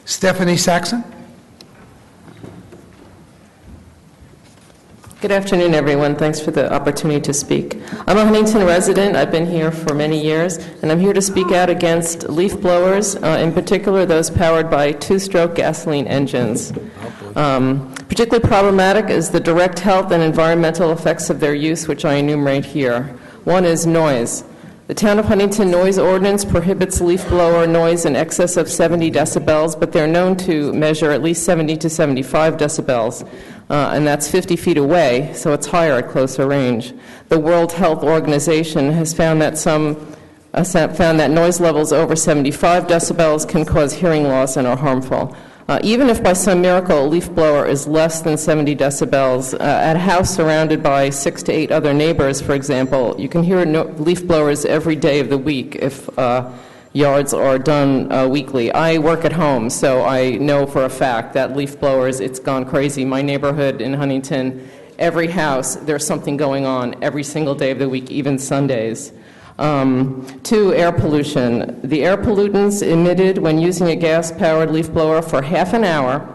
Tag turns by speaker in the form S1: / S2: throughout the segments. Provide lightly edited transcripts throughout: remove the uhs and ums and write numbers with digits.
S1: Stephanie Saxon.
S2: Good afternoon, everyone. Thanks for the opportunity to speak. I'm a Huntington resident. I've been here for many years, and I'm here to speak out against leaf blowers, in particular those powered by two-stroke gasoline engines. Particularly problematic is the direct health and environmental effects of their use, which I enumerate here. One is noise. The Town of Huntington noise ordinance prohibits leaf blower noise in excess of 70 decibels, but they're known to measure at least 70 to 75 decibels, and that's 50 feet away, so it's higher at closer range. The World Health Organization has found that noise levels over 75 decibels can cause hearing loss and are harmful. Even if by some miracle a leaf blower is less than 70 decibels, at a house surrounded by 6 to 8 other neighbors, for example, you can hear leaf blowers every day of the week if yards are done weekly. I work at home, so I know for a fact that leaf blowers, it's gone crazy. My neighborhood in Huntington, every house, there's something going on every single day of the week, even Sundays. 2, air pollution. The air pollutants emitted when using a gas-powered leaf blower for half an hour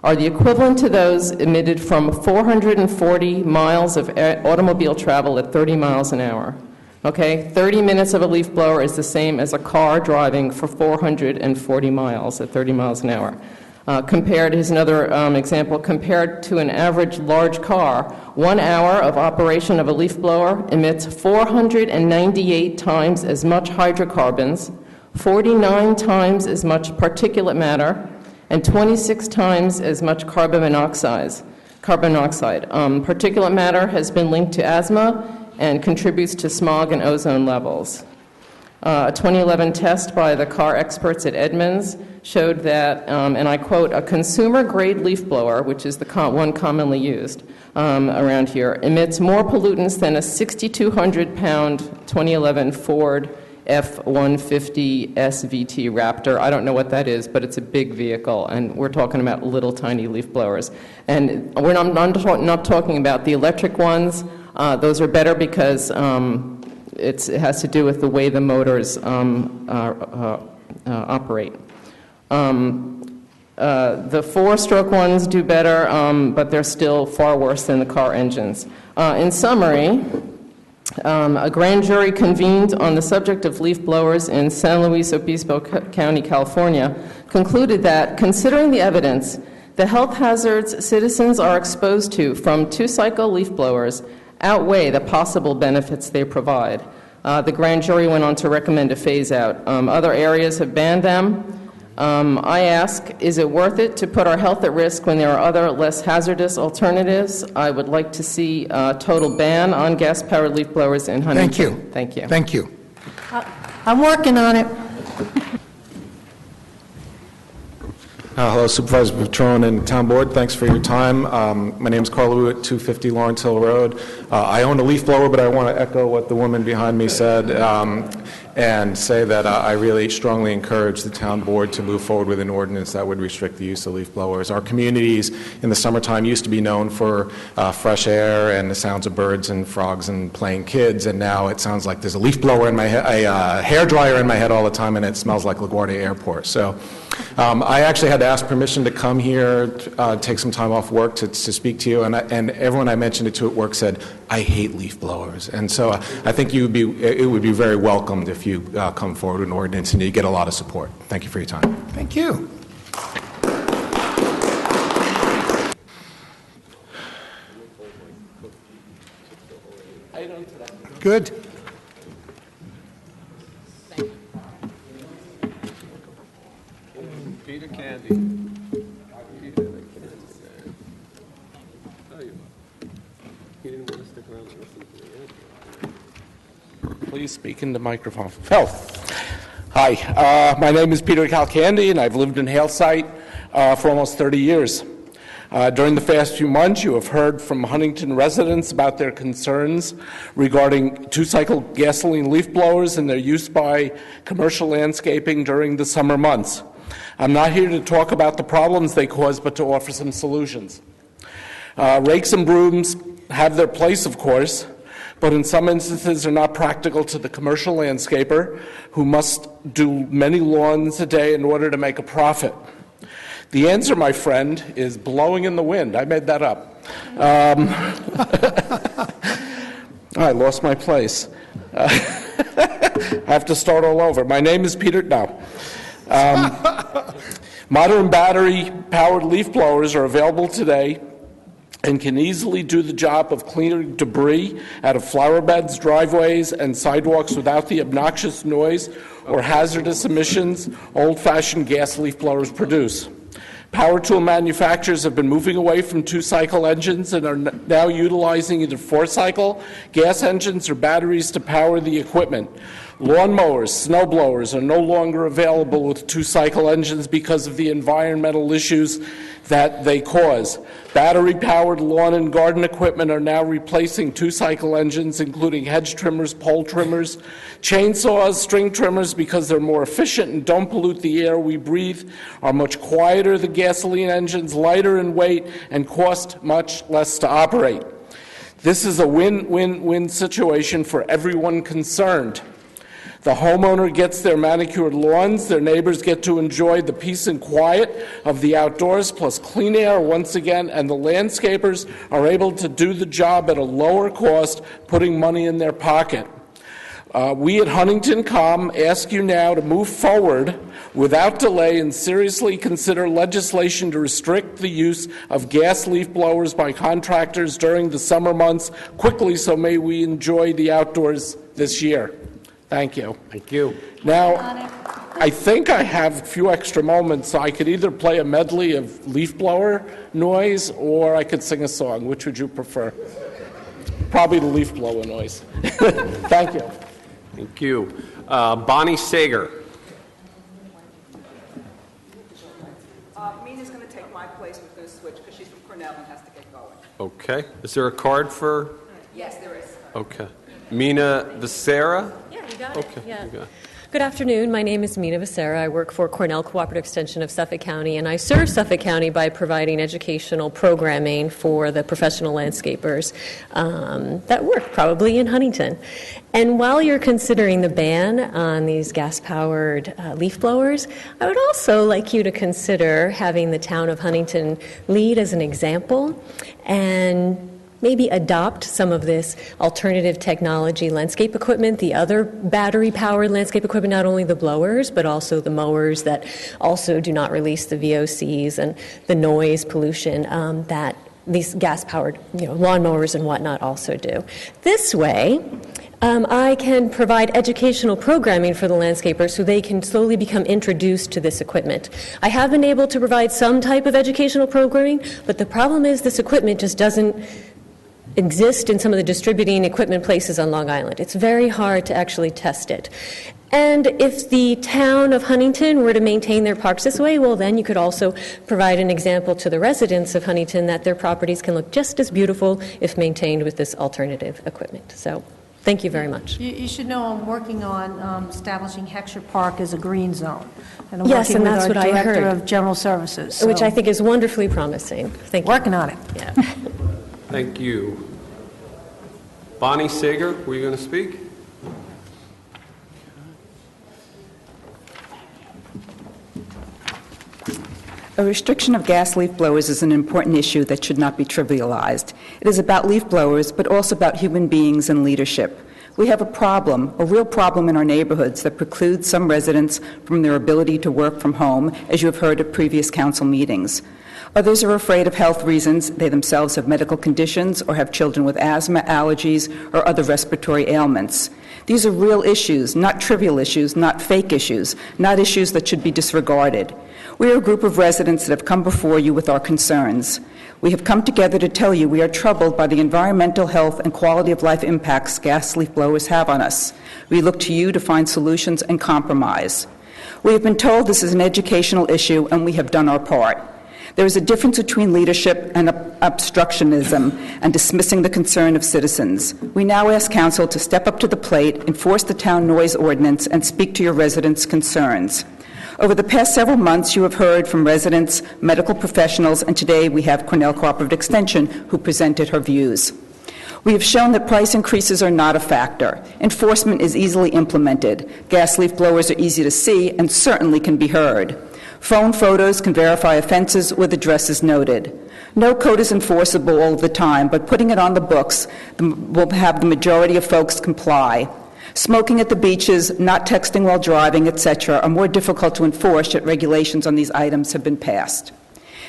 S2: are the equivalent to those emitted from 440 miles of automobile travel at 30 miles an hour. Okay, 30 minutes of a leaf blower is the same as a car driving for 440 miles at 30 miles an hour. Here's another example, compared to an average large car, 1 hour of operation of a leaf blower emits 498 times as much hydrocarbons, 49 times as much particulate matter, and 26 times as much carbon monoxide. Particulate matter has been linked to asthma and contributes to smog and ozone levels. A 2011 test by the car experts at Edmunds showed that, and I quote, a consumer-grade leaf blower, which is the one commonly used around here, emits more pollutants than a 6,200-pound 2011 Ford F-150 SVT Raptor. I don't know what that is, but it's a big vehicle, and we're talking about little tiny leaf blowers. And we're not talking about the electric ones. Those are better because it has to do with the way the motors operate. The 4-stroke ones do better, but they're still far worse than the car engines. In summary, a grand jury convened on the subject of leaf blowers in San Luis Obispo County, California, concluded that, considering the evidence, the health hazards citizens are exposed to from two-cycle leaf blowers outweigh the possible benefits they provide. The grand jury went on to recommend a phase-out. Other areas have banned them. I ask, is it worth it to put our health at risk when there are other less hazardous alternatives? I would like to see a total ban on gas-powered leaf blowers in Huntington.
S1: Thank you.
S2: Thank you.
S1: Thank you.
S3: I'm working on it.
S4: Hello, Supervisor Patron and Town Board. Thanks for your time. My name is Carl Wu at 250 Lawrence Hill Road. I own a leaf blower, but I want to echo what the woman behind me said and say that I really strongly encourage the Town Board to move forward with an ordinance that would restrict the use of leaf blowers. Our communities in the summertime used to be known for fresh air and the sounds of birds and frogs and playing kids, and now it sounds like there's a leaf blower in my head, a hair dryer in my head all the time, and it smells like LaGuardia Airport. So I actually had to ask permission to come here, take some time off work to speak to you, and everyone I mentioned it to at work said, I hate leaf blowers. And so I think it would be very welcomed if you come forward with an ordinance, and you get a lot of support. Thank you for your time.
S1: Thank you. Good.
S5: Peter Candy. He didn't want to stick around and listen to the
S6: Please speak in the microphone. Phil. Hi, my name is Peter Calcandy, and I've lived in Halesite for almost 30 years. During the past few months, you have heard from Huntington residents about their concerns regarding two-cycle gasoline leaf blowers and their use by commercial landscaping during the summer months. I'm not here to talk about the problems they cause, but to offer some solutions. Rakes and brooms have their place, of course, but in some instances are not practical to the commercial landscaper who must do many lawns a day in order to make a profit. The answer, my friend, is blowing in the wind. I made that up. I lost my place. I have to start all over. My name is Peter. No. Modern battery-powered leaf blowers are available today and can easily do the job of clearing debris out of flower beds, driveways, and sidewalks without the obnoxious noise or hazardous emissions old-fashioned gas leaf blowers produce. Power tool manufacturers have been moving away from two-cycle engines and are now utilizing either four-cycle gas engines or batteries to power the equipment. Lawn mowers, snow blowers are no longer available with two-cycle engines because of the environmental issues that they cause. Battery-powered lawn and garden equipment are now replacing two-cycle engines, including hedge trimmers, pole trimmers, chainsaws, string trimmers, because they're more efficient and don't pollute the air we breathe, are much quieter than gasoline engines, lighter in weight, and cost much less to operate. This is a win-win-win situation for everyone concerned. The homeowner gets their manicured lawns, their neighbors get to enjoy the peace and quiet of the outdoors, plus clean air once again, and the landscapers are able to do the job at a lower cost, putting money in their pocket. We at Huntington Calm ask you now to move forward without delay and seriously consider legislation to restrict the use of gas leaf blowers by contractors during the summer months quickly, so may we enjoy the outdoors this year. Thank you.
S5: Thank you.
S6: Now, I think I have a few extra moments, so I could either play a medley of leaf blower noise or I could sing a song. Which would you prefer? Probably the leaf blower noise. Thank you.
S5: Thank you. Bonnie Sager.
S1: Mina's going to take my place. We're going to switch because she's from Cornell and has to get going.
S5: Okay. Is there a card for?
S1: Yes, there is.
S5: Okay. Mina Becerra?
S3: Yeah, you got it.
S5: Okay.
S3: Yeah.
S5: You got it.
S3: Good afternoon. My name is Mina Becerra. I work for Cornell Cooperative Extension of Suffolk County, and I serve Suffolk County by providing educational programming for the professional landscapers that work probably in Huntington. And while you're considering the ban on these gas-powered leaf blowers, I would also like you to consider having the town of Huntington lead as an example and maybe adopt some of this alternative technology landscape equipment, the other battery-powered landscape equipment, not only the blowers, but also the mowers that also do not release the VOCs and the noise pollution that these gas-powered lawnmowers and whatnot also do. This way, I can provide educational programming for the landscapers so they can slowly become introduced to this equipment. I have been able to provide some type of educational programming, but the problem is this equipment just doesn't exist in some of the distributing equipment places on Long Island. It's very hard to actually test it. And if the town of Huntington were to maintain their parks this way, well, then you could also provide an example to the residents of Huntington that their properties can look just as beautiful if maintained with this alternative equipment. So thank you very much.
S7: You should know I'm working on establishing Heckscher Park as a green zone. And I'm
S3: Yes,
S7: working
S3: and that's
S7: with
S3: what
S7: our
S3: I heard.
S7: Director of General Services.
S3: Which
S7: so
S3: I think is wonderfully promising. Thank you.
S7: working on it.
S3: Yeah.
S5: Thank you. Bonnie Sager, were you going to speak?
S8: A restriction of gas leaf blowers is an important issue that should not be trivialized. It is about leaf blowers, but also about human beings and leadership. We have a real problem in our neighborhoods that precludes some residents from their ability to work from home, as you have heard at previous council meetings. Others are afraid of health reasons. They themselves have medical conditions or have children with asthma, allergies, or other respiratory ailments. These are real issues, not trivial issues, not fake issues, not issues that should be disregarded. We are a group of residents that have come before you with our concerns. We have come together to tell you we are troubled by the environmental, health, and quality of life impacts gas leaf blowers have on us. We look to you to find solutions and compromise. We have been told this is an educational issue, and we have done our part. There is a difference between leadership and obstructionism and dismissing the concern of citizens. We now ask Council to step up to the plate, enforce the town noise ordinance, and speak to your residents' concerns. Over the past several months, you have heard from residents, medical professionals, and today we have Cornell Cooperative Extension, who presented her views. We have shown that price increases are not a factor. Enforcement is easily implemented. Gas leaf blowers are easy to see and certainly can be heard. Phone photos can verify offenses with addresses noted. No code is enforceable all the time, but putting it on the books will have the majority of folks comply. Smoking at the beaches, not texting while driving, etc., are more difficult to enforce, yet regulations on these items have been passed.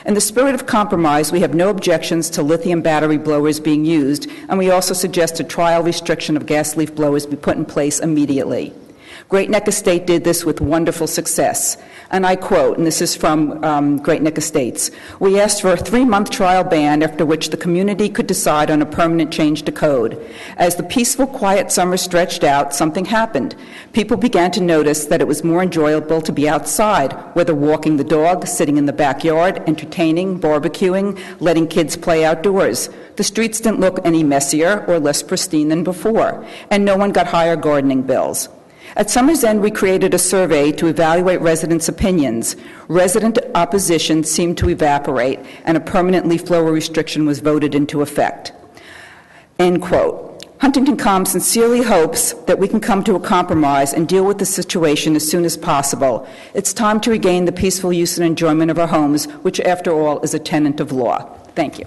S8: In the spirit of compromise, we have no objections to lithium battery blowers being used, and we also suggest a trial restriction of gas leaf blowers be put in place immediately. Great Neck Estate did this with wonderful success. And I quote, and this is from Great Neck Estates, "We asked for a 3-month trial ban after which the community could decide on a permanent change to code. As the peaceful, quiet summer stretched out, something happened. People began to notice that it was more enjoyable to be outside, whether walking the dog, sitting in the backyard, entertaining, barbecuing, letting kids play outdoors. The streets didn't look any messier or less pristine than before, and no one got higher gardening bills. At summer's end, we created a survey to evaluate residents' opinions. Resident opposition seemed to evaporate, and a permanent leaf blower restriction was voted into effect." End quote. Huntington Calm sincerely hopes that we can come to a compromise and deal with the situation as soon as possible. It's time to regain the peaceful use and enjoyment of our homes, which, after all, is a tenet of law. Thank you.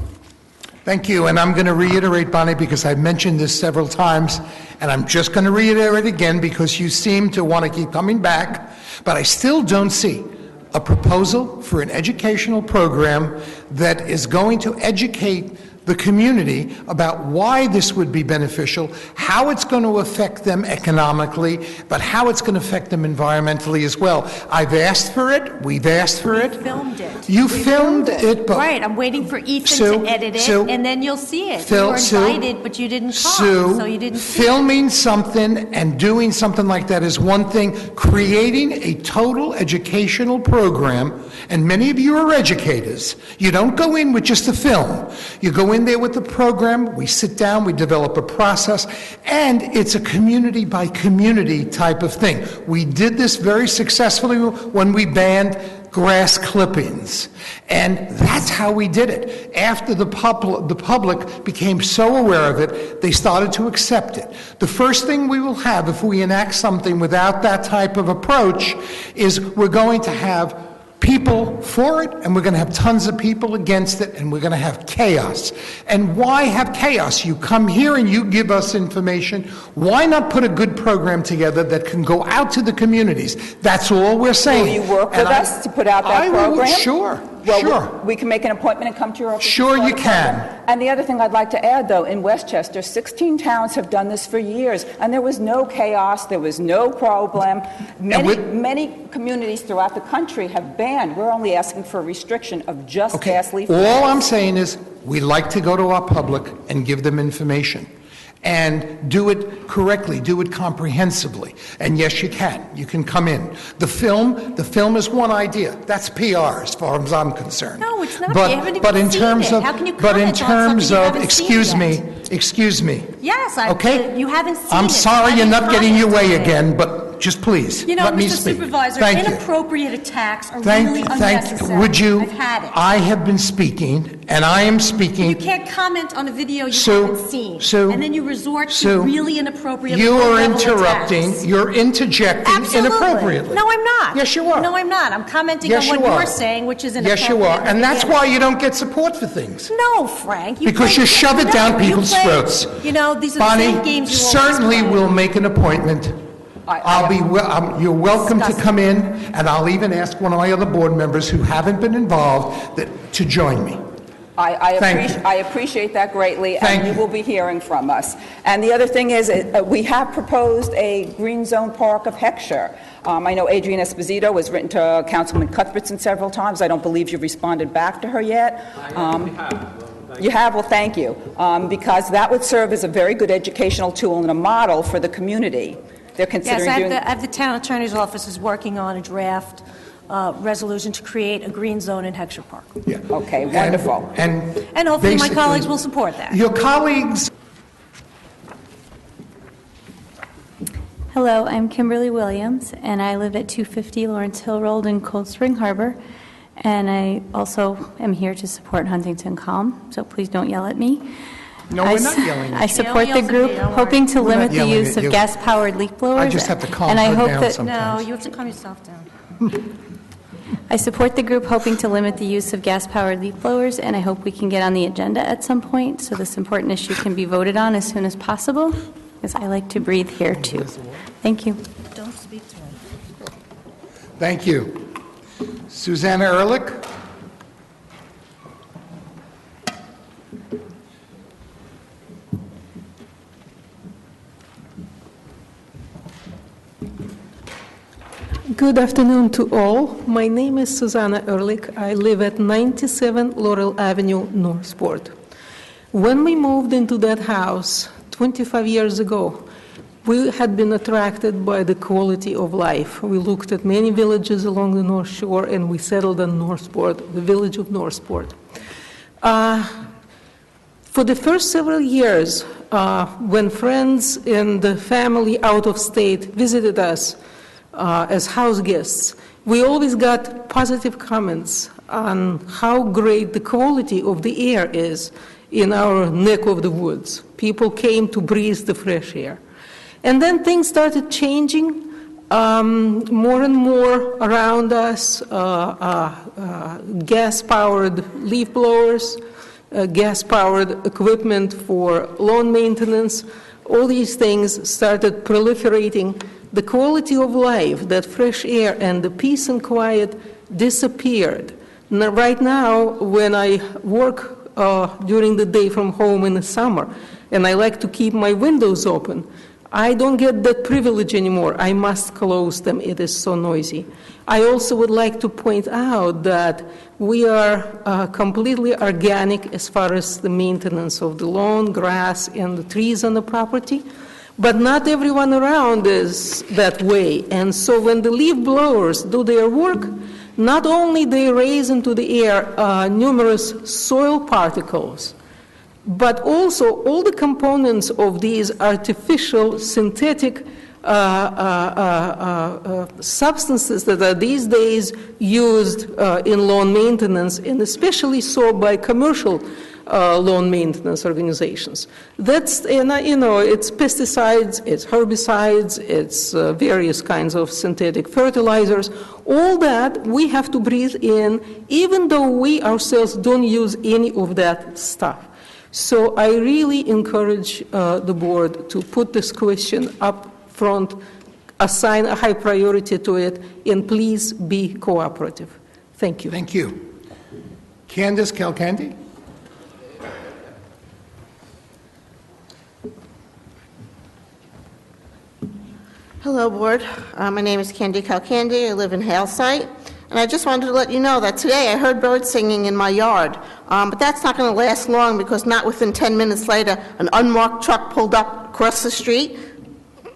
S9: Thank you, and I'm going to reiterate, Bonnie, because I've mentioned this several times, and I'm just going to reiterate again because you seem to want to keep coming back, but I still don't see a proposal for an educational program that is going to educate the community about why this would be beneficial, how it's going to affect them economically, but how it's going to affect them environmentally as well. I've asked for it. We've asked for it.
S7: We filmed it.
S9: You filmed it, but...
S7: Right, I'm waiting for Ethan
S9: Sue,
S7: to edit it,
S9: Sue,
S7: and then you'll see it.
S9: Phil,
S7: you were invited,
S9: Sue,
S7: but you didn't come,
S9: Sue,
S7: so you didn't see it.
S9: filming something and doing something like that is one thing. Creating a total educational program, and many of you are educators. You don't go in with just a film. You go in there with the program, we sit down, we develop a process, and it's a community by community type of thing. We did this very successfully when we banned grass clippings, and that's how we did it. After the public became so aware of it, they started to accept it. The first thing we will have if we enact something without that type of approach is we're going to have people for it, and we're going to have tons of people against it, and we're going to have chaos. And why have chaos? You come here and you give us information. Why not put a good program together that can go out to the communities? That's all we're saying.
S8: Will you work with us to put out that program?
S9: Sure.
S8: Well,
S9: sure.
S8: we can make an appointment and come to your office.
S9: Sure you can.
S8: And the other thing I'd like to add, though, in Westchester, 16 towns have done this for years, and there was no chaos, there was no problem. Many communities throughout the country have banned. We're only asking for a restriction of just gas leaf blowers.
S9: All I'm saying is we like to go to our public and give them information. And do it correctly, do it comprehensively. And yes, you can. You can come in. The film is one idea. That's PR as far as I'm concerned.
S7: No, it's not.
S9: But,
S7: You haven't even
S9: but in
S7: seen
S9: terms
S7: it.
S9: of,
S7: How can you
S9: but in
S7: comment on
S9: terms
S7: something you
S9: of,
S7: haven't seen
S9: excuse me.
S7: Yes,
S9: Okay?
S7: You haven't seen it.
S9: I'm sorry you're not getting your way
S7: commented on it.
S9: again, but just please,
S7: You know,
S9: let me
S7: Mr.
S9: speak.
S7: Supervisor,
S9: Thank you.
S7: inappropriate attacks are really unnecessary.
S9: Would you?
S7: I've had it.
S9: I have been speaking, and I am speaking.
S7: You can't comment on a video you
S9: Sue,
S7: haven't seen.
S9: Sue,
S7: and then you resort
S9: Sue,
S7: to really inappropriate
S9: You are
S7: low-level
S9: interrupting.
S7: attacks.
S9: You're interjecting
S7: Absolutely.
S9: inappropriately.
S7: No, I'm not.
S9: Yes, you are.
S7: No, I'm not. I'm commenting
S9: Yes,
S7: on what
S9: you are.
S7: you're saying, which is inappropriate.
S9: Yes, you are. And that's
S7: Again,
S9: why you don't get support for things.
S7: No, Frank.
S9: Because you shove it down people's throats.
S7: You know, these are
S9: Bonnie,
S7: the same games you
S9: certainly
S7: always play.
S9: will make an appointment. You're welcome to come in, and I'll even ask one of my other board members who haven't been involved to join me.
S8: I appreciate that greatly,
S9: Thank
S8: and you
S9: you.
S8: will be hearing from us. And the other thing is, we have proposed a green zone park of Heckscher. I know Adrienne Esposito has written to Councilman Cuthbertson several times. I don't believe you've responded back to her yet. You have? Well, thank you. Because that would serve as a very good educational tool and a model for the community. They're considering
S7: Yes,
S8: doing...
S7: I have the town attorney's office is working on a draft resolution to create a green zone in Heckscher Park.
S9: Yeah.
S8: Okay, wonderful.
S7: And hopefully my
S9: basically,
S7: colleagues will support that.
S9: Your colleagues...
S10: Hello, I'm Kimberly Williams, and I live at 250 Lawrence Hill Road in Cold Spring Harbor, and I also am here to support Huntington Calm, so please don't yell at me.
S9: No, we're not yelling at
S10: I
S9: you.
S10: support
S7: No
S10: the
S7: one yells at
S10: group,
S7: me, don't
S10: hoping to
S9: We're not
S10: limit the
S9: yelling
S10: use
S9: at you.
S10: of gas-powered leaf blowers.
S9: I just have to calm
S10: and I
S9: her
S10: hope
S9: down
S10: that,
S9: sometimes.
S7: No, you have to calm yourself down.
S10: I support the group hoping to limit the use of gas-powered leaf blowers, and I hope we can get on the agenda at some point so this important issue can be voted on as soon as possible, because I like to breathe here too. Thank you.
S7: Don't speak to him.
S9: Thank you. Susanna Ehrlich?
S11: Good afternoon to all. My name is Susanna Ehrlich. I live at 97 Laurel Avenue, Northport. When we moved into that house 25 years ago, we had been attracted by the quality of life. We looked at many villages along the North Shore, and we settled on Northport, the village of Northport. For the first several years, when friends and the family out of state visited us as house guests, we always got positive comments on how great the quality of the air is in our neck of the woods. People came to breathe the fresh air. And then things started changing more and more around us, gas-powered leaf blowers, gas-powered equipment for lawn maintenance. All these things started proliferating. The quality of life, that fresh air and the peace and quiet disappeared. Now, right now, when I work during the day from home in the summer, and I like to keep my windows open, I don't get that privilege anymore. I must close them. It is so noisy. I also would like to point out that we are completely organic as far as the maintenance of the lawn, grass, and the trees on the property. But not everyone around is that way. And so when the leaf blowers do their work, not only they raise into the air numerous soil particles, but also all the components of these artificial synthetic substances that are these days used in lawn maintenance, and especially so by commercial lawn maintenance organizations. That's, it's pesticides, it's herbicides, it's various kinds of synthetic fertilizers. All that we have to breathe in, even though we ourselves don't use any of that stuff. So I really encourage the board to put this question up front, assign a high priority to it, and please be cooperative. Thank you.
S9: Thank you. Candace Calcandy?
S12: Hello, Board. My name is Candy Calcandy. I live in Halesite. And I just wanted to let you know that today I heard birds singing in my yard. But that's not going to last long, because not within 10 minutes later, an unmarked truck pulled up across the street,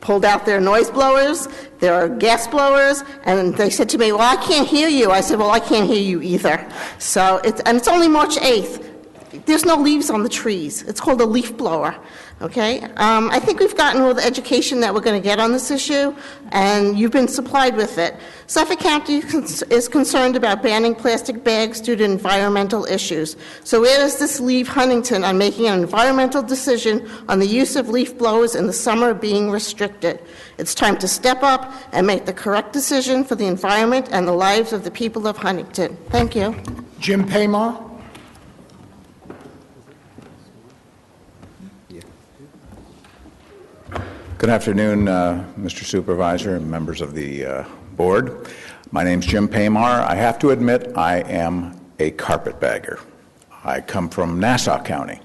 S12: pulled out their noise blowers, their gas blowers, and they said to me, well, I can't hear you. I said, well, I can't hear you either. So it's only March 8th. There's no leaves on the trees. It's called a leaf blower. Okay? I think we've gotten all the education that we're going to get on this issue, and you've been supplied with it. Suffolk County is concerned about banning plastic bags due to environmental issues. So where does this leave Huntington on making an environmental decision on the use of leaf blowers in the summer being restricted? It's time to step up and make the correct decision for the environment and the lives of the people of Huntington. Thank you.
S9: Jim Paymar?
S13: Good afternoon, Mr. Supervisor and members of the board. My name's Jim Paymar. I have to admit I am a carpetbagger. I come from Nassau County,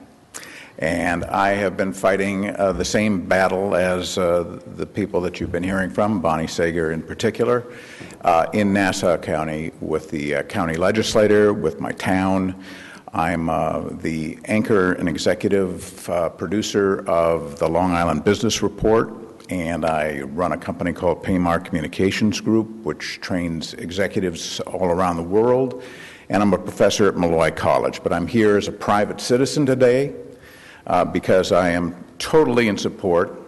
S13: and I have been fighting the same battle as the people that you've been hearing from, Bonnie Sager in particular, in Nassau County with the county legislator, with my town. I'm the anchor and executive producer of the Long Island Business Report, and I run a company called Paymar Communications Group, which trains executives all around the world, and I'm a professor at Malloy College. But I'm here as a private citizen today because I am totally in support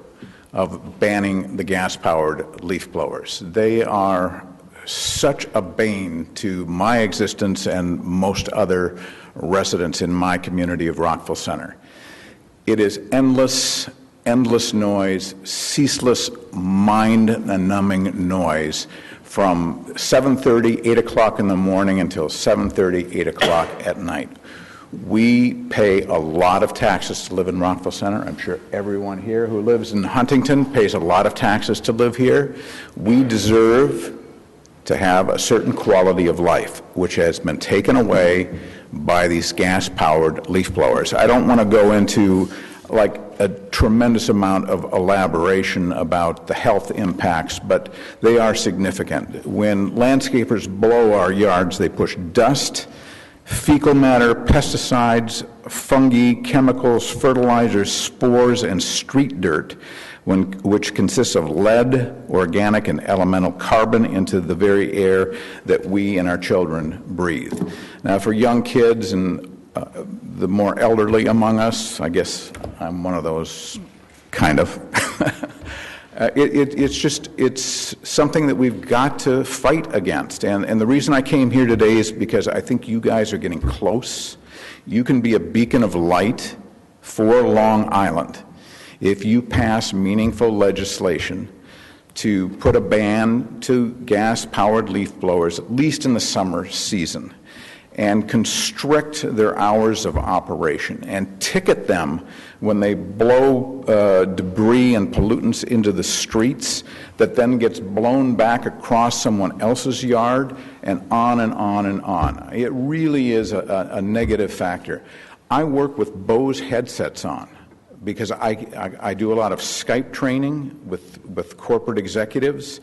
S13: of banning the gas-powered leaf blowers. They are such a bane to my existence and most other residents in my community of Rockville Center. It is endless noise, ceaseless mind-numbing noise from 7:30, 8 o'clock in the morning until 7:30, 8 o'clock at night. We pay a lot of taxes to live in Rockville Center. I'm sure everyone here who lives in Huntington pays a lot of taxes to live here. We deserve to have a certain quality of life, which has been taken away by these gas-powered leaf blowers. I don't want to go into like a tremendous amount of elaboration about the health impacts, but they are significant. When landscapers blow our yards, they push dust, fecal matter, pesticides, fungi, chemicals, fertilizers, spores, and street dirt, which consists of lead, organic, and elemental carbon into the very air that we and our children breathe. Now, for young kids and the more elderly among us, I guess I'm one of those, kind of. It's something that we've got to fight against. And the reason I came here today is because I think you guys are getting close. You can be a beacon of light for Long Island if you pass meaningful legislation to put a ban to gas-powered leaf blowers, at least in the summer season, and constrict their hours of operation and ticket them when they blow debris and pollutants into the streets that then gets blown back across someone else's yard, and on and on and on. It really is a negative factor. I work with Bose headsets on because I do a lot of Skype training with corporate executives.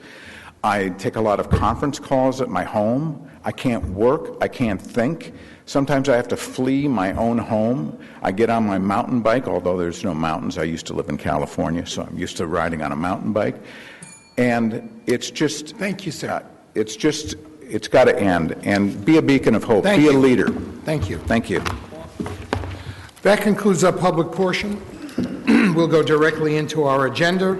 S13: I take a lot of conference calls at my home. I can't work. I can't think. Sometimes I have to flee my own home. I get on my mountain bike, although there's no mountains. I used to live in California, so I'm used to riding on a mountain bike. And it's just...
S9: Thank you, sir.
S13: It's got to end. And be a beacon of hope. Be a leader.
S9: Thank you.
S13: Thank you.
S9: That concludes our public portion. We'll go directly into our agenda.